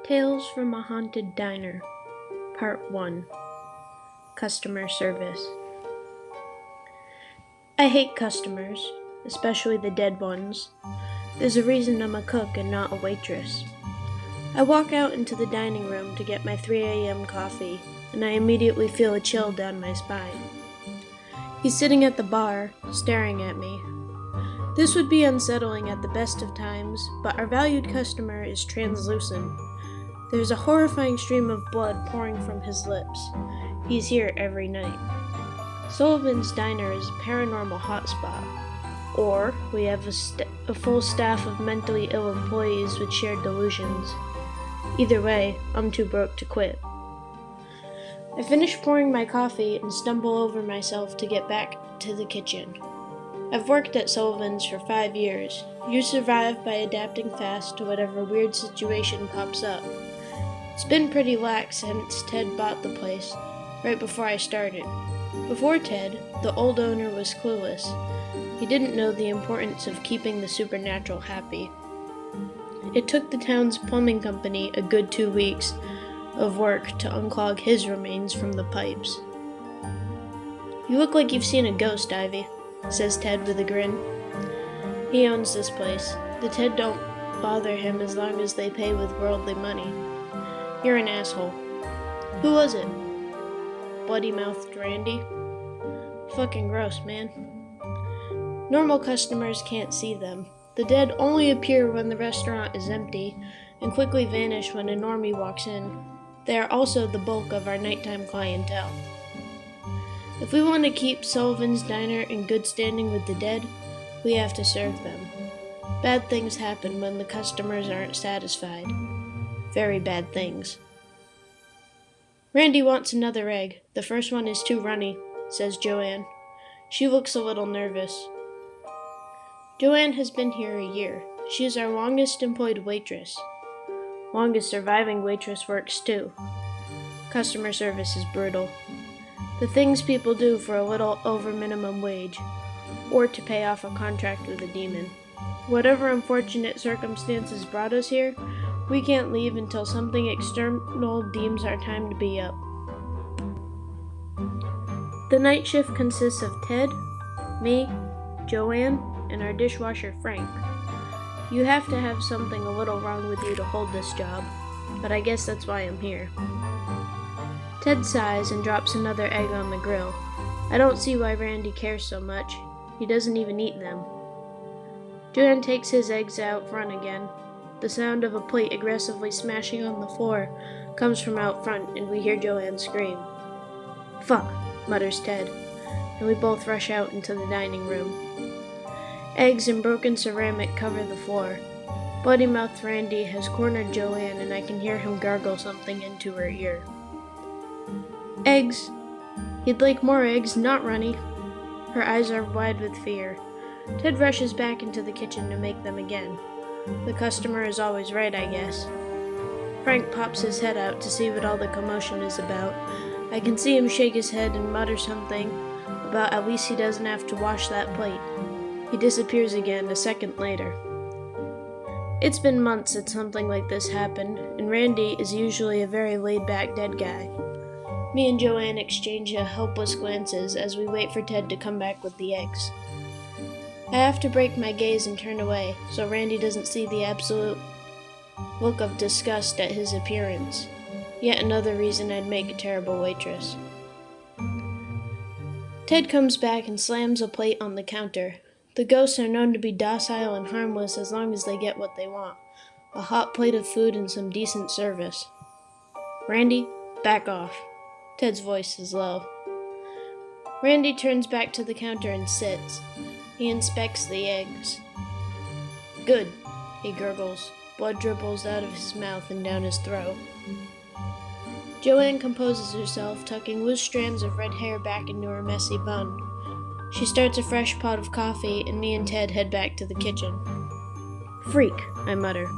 Tales from a Haunted Diner, Part 1. Customer Service. I hate customers, especially the dead ones. There's a reason I'm a cook and not a waitress. I walk out into the dining room to get my 3 a.m. coffee, and I immediately feel a chill down my spine. He's sitting at the bar, staring at me. This would be unsettling at the best of times, but our valued customer is translucent. There's a horrifying stream of blood pouring from his lips. He's here every night. Sullivans' Diner is a paranormal hotspot. Or we have a full staff of mentally ill employees with shared delusions. Either way, I'm too broke to quit. I finish pouring my coffee and stumble over myself to get back to the kitchen. I've worked at Sullivans for 5 years. You survive by adapting fast to whatever weird situation pops up. It's been pretty lax since Ted bought the place, right before I started. Before Ted, the old owner was clueless. He didn't know the importance of keeping the supernatural happy. It took the town's plumbing company a good 2 weeks of work to unclog his remains from the pipes. "You look like you've seen a ghost, Ivy," says Ted with a grin. He owns this place. The Ted don't bother him as long as they pay with worldly money. "You're an asshole." "Who was it?" "Bloody-mouthed Randy." "Fucking gross, man." Normal customers can't see them. The dead only appear when the restaurant is empty and quickly vanish when a normie walks in. They are also the bulk of our nighttime clientele. If we want to keep Sullivan's Diner in good standing with the dead, we have to serve them. Bad things happen when the customers aren't satisfied. Very bad things. "Randy wants another egg. The first one is too runny," says Joanne. She looks a little nervous. Joanne has been here a year. She is our longest employed waitress. Longest surviving waitress works too. Customer service is brutal. The things people do for a little over minimum wage, or to pay off a contract with a demon. Whatever unfortunate circumstances brought us here, we can't leave until something external deems our time to be up. The night shift consists of Ted, me, Joanne, and our dishwasher Frank. You have to have something a little wrong with you to hold this job, but I guess that's why I'm here. Ted sighs and drops another egg on the grill. I don't see why Randy cares so much. He doesn't even eat them. Joanne takes his eggs out front again. The sound of a plate aggressively smashing on the floor comes from out front, and we hear Joanne scream. "Fuck," mutters Ted, and we both rush out into the dining room. Eggs and broken ceramic cover the floor. Bloody-mouthed Randy has cornered Joanne, and I can hear him gargle something into her ear. "Eggs. He'd like more eggs, not runny." Her eyes are wide with fear. Ted rushes back into the kitchen to make them again. The customer is always right, I guess. Frank pops his head out to see what all the commotion is about. I can see him shake his head and mutter something about at least he doesn't have to wash that plate. He disappears again a second later. It's been months since something like this happened, and Randy is usually a very laid-back dead guy. Me and Joanne exchange helpless glances as we wait for Ted to come back with the eggs. I have to break my gaze and turn away, so Randy doesn't see the absolute look of disgust at his appearance. Yet another reason I'd make a terrible waitress. Ted comes back and slams a plate on the counter. The ghosts are known to be docile and harmless as long as they get what they want. A hot plate of food and some decent service. "Randy, back off." Ted's voice is low. Randy turns back to the counter and sits. He inspects the eggs. "Good," he gurgles. Blood dribbles out of his mouth and down his throat. Joanne composes herself, tucking loose strands of red hair back into her messy bun. She starts a fresh pot of coffee, and me and Ted head back to the kitchen. "Freak," I mutter.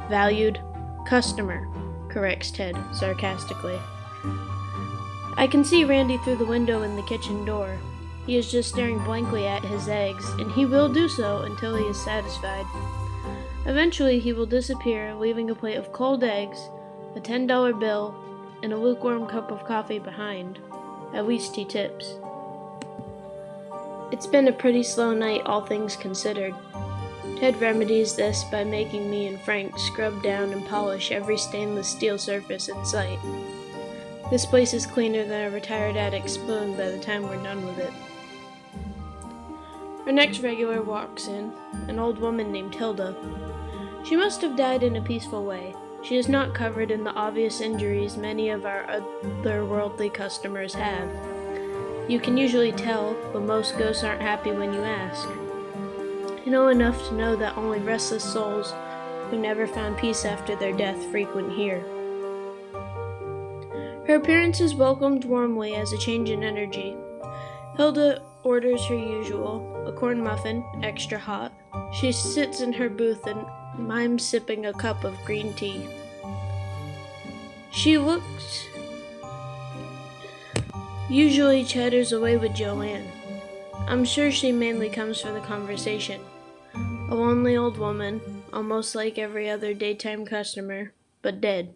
"Valued customer," corrects Ted sarcastically. I can see Randy through the window in the kitchen door. He is just staring blankly at his eggs, and he will do so until he is satisfied. Eventually, he will disappear, leaving a plate of cold eggs, a $10 bill, and a lukewarm cup of coffee behind. At least he tips. It's been a pretty slow night, all things considered. Ted remedies this by making me and Frank scrub down and polish every stainless steel surface in sight. This place is cleaner than a retired addict's spoon by the time we're done with it. Our next regular walks in, an old woman named Hilda. She must have died in a peaceful way. She is not covered in the obvious injuries many of our otherworldly customers have. You can usually tell, but most ghosts aren't happy when you ask. I know enough to know that only restless souls who never found peace after their death frequent here. Her appearance is welcomed warmly as a change in energy. Hilda orders her usual, a corn muffin, extra hot. She sits in her booth and mimes sipping a cup of green tea. She looks... Usually chatters away with Joanne. I'm sure she mainly comes for the conversation. A lonely old woman, almost like every other daytime customer, but dead.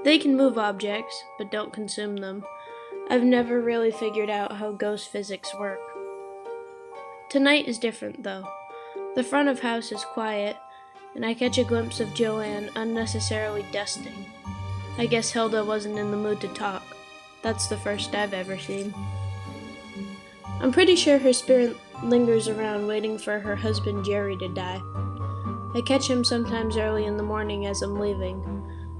They can move objects, but don't consume them. I've never really figured out how ghost physics work. Tonight is different, though. The front of house is quiet, and I catch a glimpse of Joanne unnecessarily dusting. I guess Hilda wasn't in the mood to talk. That's the first I've ever seen. I'm pretty sure her spirit lingers around waiting for her husband Jerry to die. I catch him sometimes early in the morning as I'm leaving.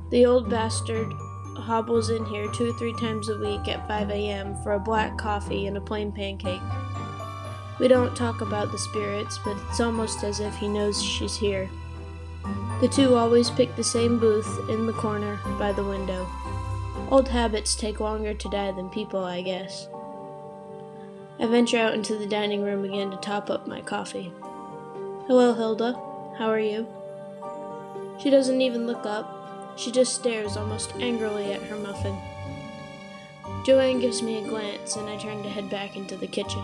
The old bastard hobbles in here 2 or 3 times a week at 5 a.m. for a black coffee and a plain pancake. We don't talk about the spirits, but it's almost as if he knows she's here. The two always pick the same booth in the corner by the window. Old habits take longer to die than people, I guess. I venture out into the dining room again to top up my coffee. Hello, Hilda. How are you? She doesn't even look up. She just stares almost angrily at her muffin. Joanne gives me a glance, and I turn to head back into the kitchen.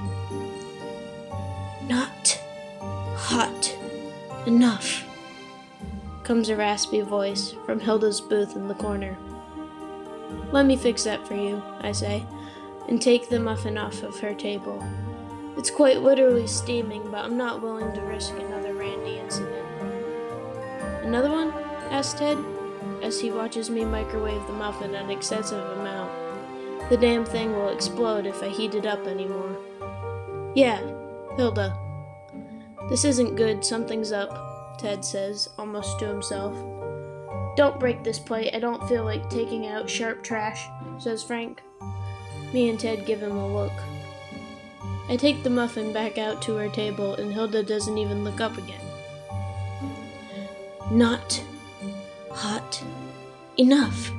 Not hot enough, comes a raspy voice from Hilda's booth in the corner. Let me fix that for you, I say, and take the muffin off of her table. It's quite literally steaming, but I'm not willing to risk another Randy incident. Another one? asks Ted, as he watches me microwave the muffin an excessive amount. The damn thing will explode if I heat it up anymore. Yeah, Hilda. This isn't good, something's up, Ted says, almost to himself. Don't break this plate, I don't feel like taking out sharp trash, says Frank. Me and Ted give him a look. I take the muffin back out to her table, and Hilda doesn't even look up again. Not hot enough.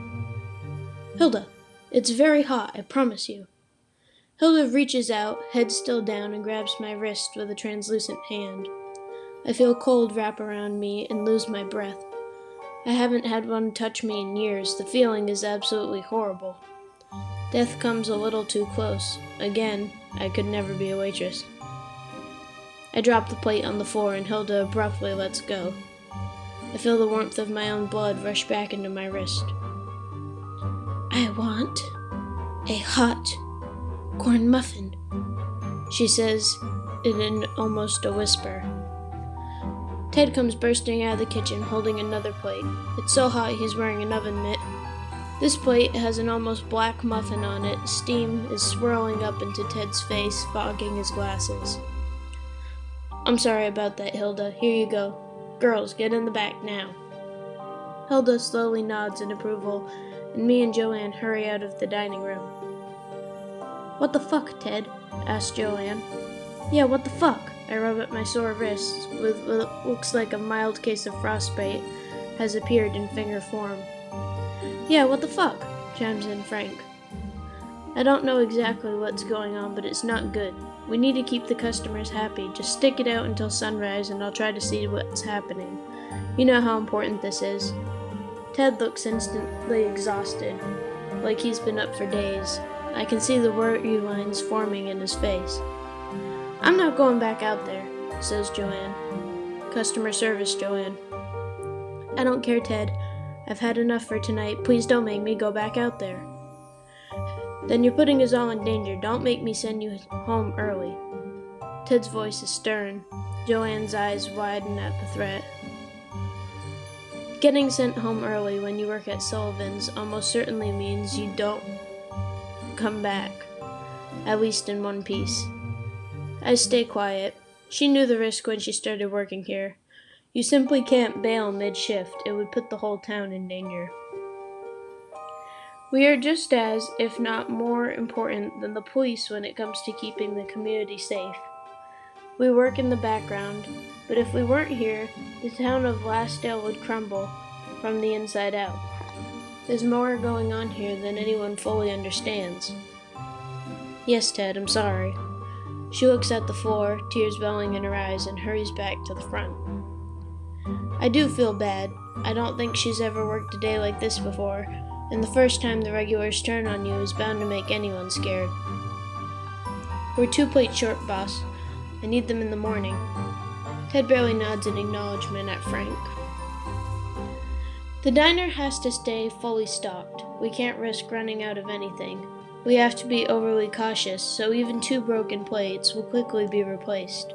Hilda, it's very hot, I promise you. Hilda reaches out, head still down, and grabs my wrist with a translucent hand. I feel cold wrap around me and lose my breath. I haven't had one touch me in years. The feeling is absolutely horrible. Death comes a little too close. Again, I could never be a waitress. I drop the plate on the floor and Hilda abruptly lets go. I feel the warmth of my own blood rush back into my wrist. I want a hot corn muffin, she says in almost a whisper. Ted comes bursting out of the kitchen holding another plate. It's so hot he's wearing an oven mitt. This plate has an almost black muffin on it. Steam is swirling up into Ted's face, fogging his glasses. I'm sorry about that, Hilda. Here you go. Girls, get in the back now. Hilda slowly nods in approval, and me and Joanne hurry out of the dining room. What the fuck, Ted? Asks Joanne. Yeah, what the fuck? I rub at my sore wrists, with what looks like a mild case of frostbite has appeared in finger form. Yeah, what the fuck? Chimes in Frank. I don't know exactly what's going on, but it's not good. We need to keep the customers happy. Just stick it out until sunrise and I'll try to see what's happening. You know how important this is. Ted looks instantly exhausted, like he's been up for days. I can see the worry lines forming in his face. I'm not going back out there, says Joanne. Customer service, Joanne. I don't care, Ted. I've had enough for tonight. Please don't make me go back out there. Then you're putting us all in danger. Don't make me send you home early. Ted's voice is stern. Joanne's eyes widen at the threat. Getting sent home early when you work at Sullivans almost certainly means you don't come back, at least in one piece. I stay quiet. She knew the risk when she started working here. You simply can't bail mid-shift. It would put the whole town in danger. We are just as, if not more, important than the police when it comes to keeping the community safe. We work in the background, but if we weren't here, the town of Lastdale would crumble from the inside out. There's more going on here than anyone fully understands. Yes, Ted, I'm sorry. She looks at the floor, tears welling in her eyes, and hurries back to the front. I do feel bad. I don't think she's ever worked a day like this before, and the first time the regulars turn on you is bound to make anyone scared. We're 2 plates short, boss. I need them in the morning. Ted barely nods in acknowledgement at Frank. The diner has to stay fully stocked. We can't risk running out of anything. We have to be overly cautious, so even 2 broken plates will quickly be replaced.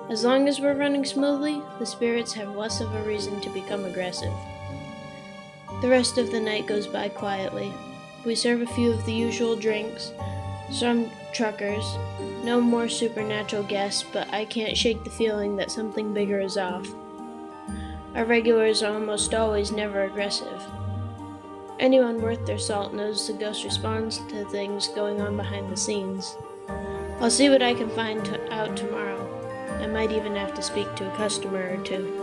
As long as we're running smoothly, the spirits have less of a reason to become aggressive. The rest of the night goes by quietly. We serve a few of the usual drinks, some truckers, no more supernatural guests, but I can't shake the feeling that something bigger is off. Our regulars are almost always never aggressive. Anyone worth their salt knows the ghost responds to things going on behind the scenes. I'll see what I can find out tomorrow. I might even have to speak to a customer or 2.